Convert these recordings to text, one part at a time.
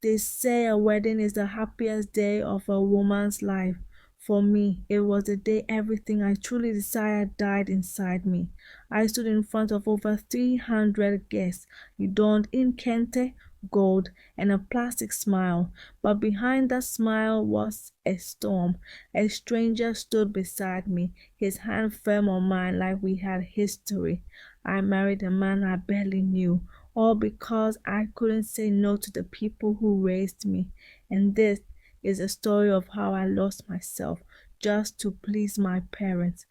They say a wedding is the happiest day of a woman's life. For me, it was the day everything I truly desired died inside me. I stood in front of over 300 guests, adorned in kente, gold, and a plastic smile. But behind that smile was a storm. A stranger stood beside me, his hand firm on mine like we had history. I married a man I barely knew, all because I couldn't say no to the people who raised me. And this is a story of how I lost myself just to please my parents.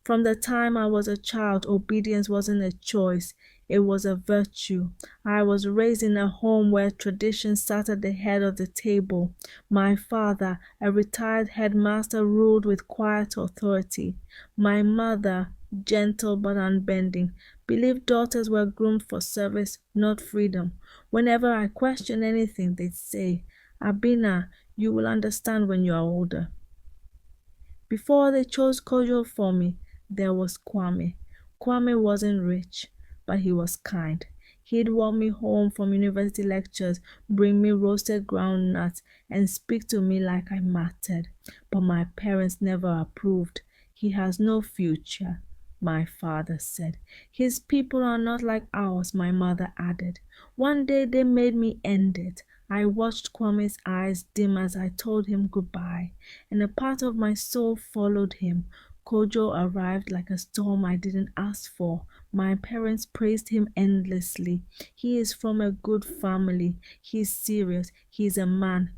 From the time I was a child, obedience wasn't a choice, it was a virtue. I was raised in a home where tradition sat at the head of the table. My father, a retired headmaster, ruled with quiet authority. My mother, gentle but unbending, believed daughters were groomed for service, not freedom. Whenever I questioned anything, they'd say, Abena, you will understand when you are older. Before they chose Kojo for me, there was Kwame. Kwame wasn't rich, but he was kind. He'd walk me home from university lectures, bring me roasted groundnuts, and speak to me like I mattered. But my parents never approved. He has no future, my father said. His people are not like ours, my mother added. One day they made me end it. I watched Kwame's eyes dim as I told him goodbye, and a part of my soul followed him. Kojo arrived like a storm I didn't ask for. My parents praised him endlessly. He is from a good family. He's serious. He's a man.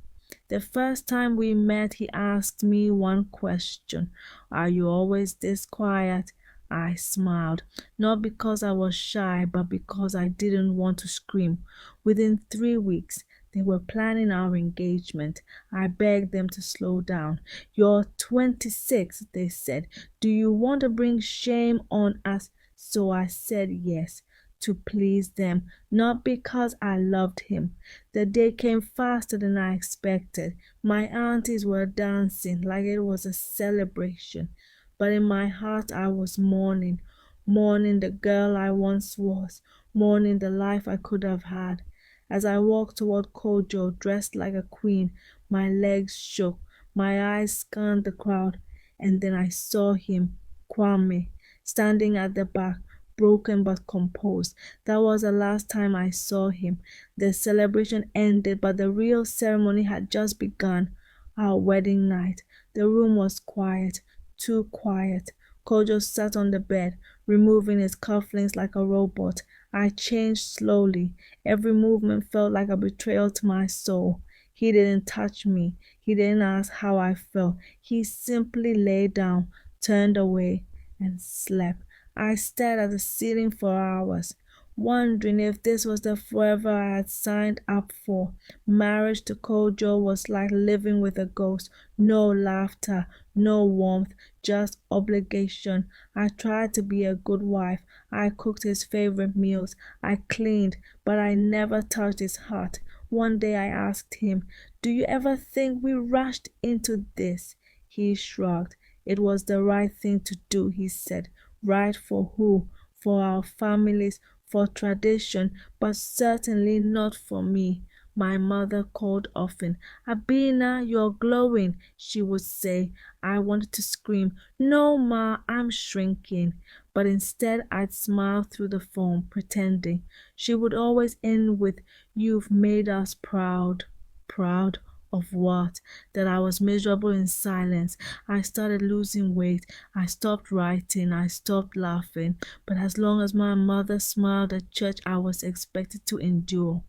The first time we met, he asked me one question. Are you always this quiet? I smiled, not because I was shy, but because I didn't want to scream. Within 3 weeks, they were planning our engagement. I begged them to slow down. You're 26, they said. Do you want to bring shame on us? So I said yes, to please them, not because I loved him. The day came faster than I expected. My aunties were dancing like it was a celebration. But in my heart I was mourning, mourning the girl I once was, mourning the life I could have had. As I walked toward Kojo, dressed like a queen, my legs shook, my eyes scanned the crowd, and then I saw him, Kwame, standing at the back, broken but composed. That was the last time I saw him. The celebration ended, but the real ceremony had just begun. Our wedding night. The room was quiet, too quiet. Kojo sat on the bed, removing his cufflinks like a robot. I changed slowly. Every movement felt like a betrayal to my soul. He didn't touch me. He didn't ask how I felt. He simply lay down, turned away, and slept. I stared at the ceiling for hours, wondering if this was the forever I had signed up for. Marriage to Kojo was like living with a ghost. No laughter, no warmth, just obligation. I tried to be a good wife. I cooked his favorite meals. I cleaned, but I never touched his heart. One day I asked him, do you ever think we rushed into this? He shrugged. It was the right thing to do, he said. Right for who? For our families, for tradition, but certainly not for me. My mother called often. Abena, you're glowing, she would say. I wanted to scream, no ma, I'm shrinking. But instead I'd smile through the phone, pretending. She would always end with, you've made us proud. Proud of what? That I was miserable in silence. I started losing weight. I stopped writing. I stopped laughing. But as long as my mother smiled at church, I was expected to endure.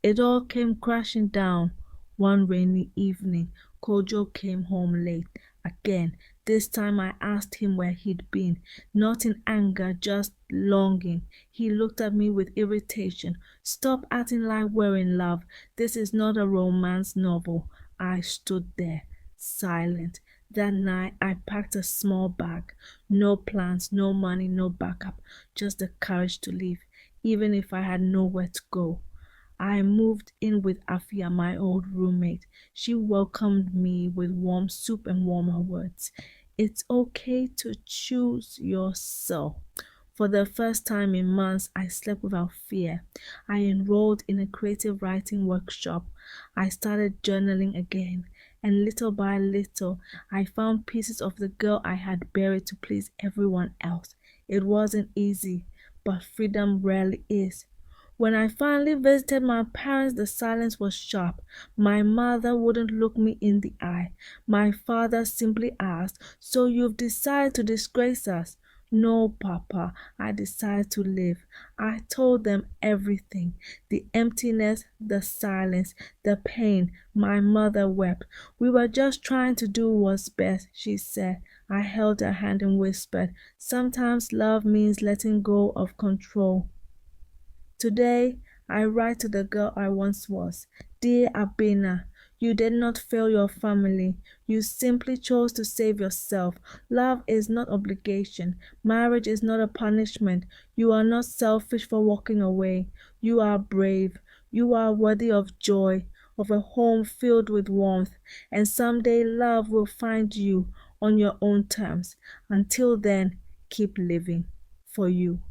It all came crashing down. One rainy evening, Kojo came home late. Again, this time I asked him where he'd been, not in anger, just longing. He looked at me with irritation. Stop acting like we're in love. This is not a romance novel. I stood there, silent. That night, I packed a small bag. No plans, no money, no backup. Just the courage to leave, even if I had nowhere to go. I moved in with Afia, my old roommate. She welcomed me with warm soup and warmer words. It's okay to choose yourself. For the first time in months, I slept without fear. I enrolled in a creative writing workshop. I started journaling again, and little by little, I found pieces of the girl I had buried to please everyone else. It wasn't easy, but freedom rarely is. When I finally visited my parents, the silence was sharp. My mother wouldn't look me in the eye. My father simply asked, "So you've decided to disgrace us?" "No, Papa, I decided to live." I told them everything, the emptiness, the silence, the pain. My mother wept. "We were just trying to do what's best," she said. I held her hand and whispered, "Sometimes love means letting go of control." Today, I write to the girl I once was. Dear Abena, you did not fail your family. You simply chose to save yourself. Love is not obligation. Marriage is not a punishment. You are not selfish for walking away. You are brave. You are worthy of joy, of a home filled with warmth. And someday love will find you on your own terms. Until then, keep living for you.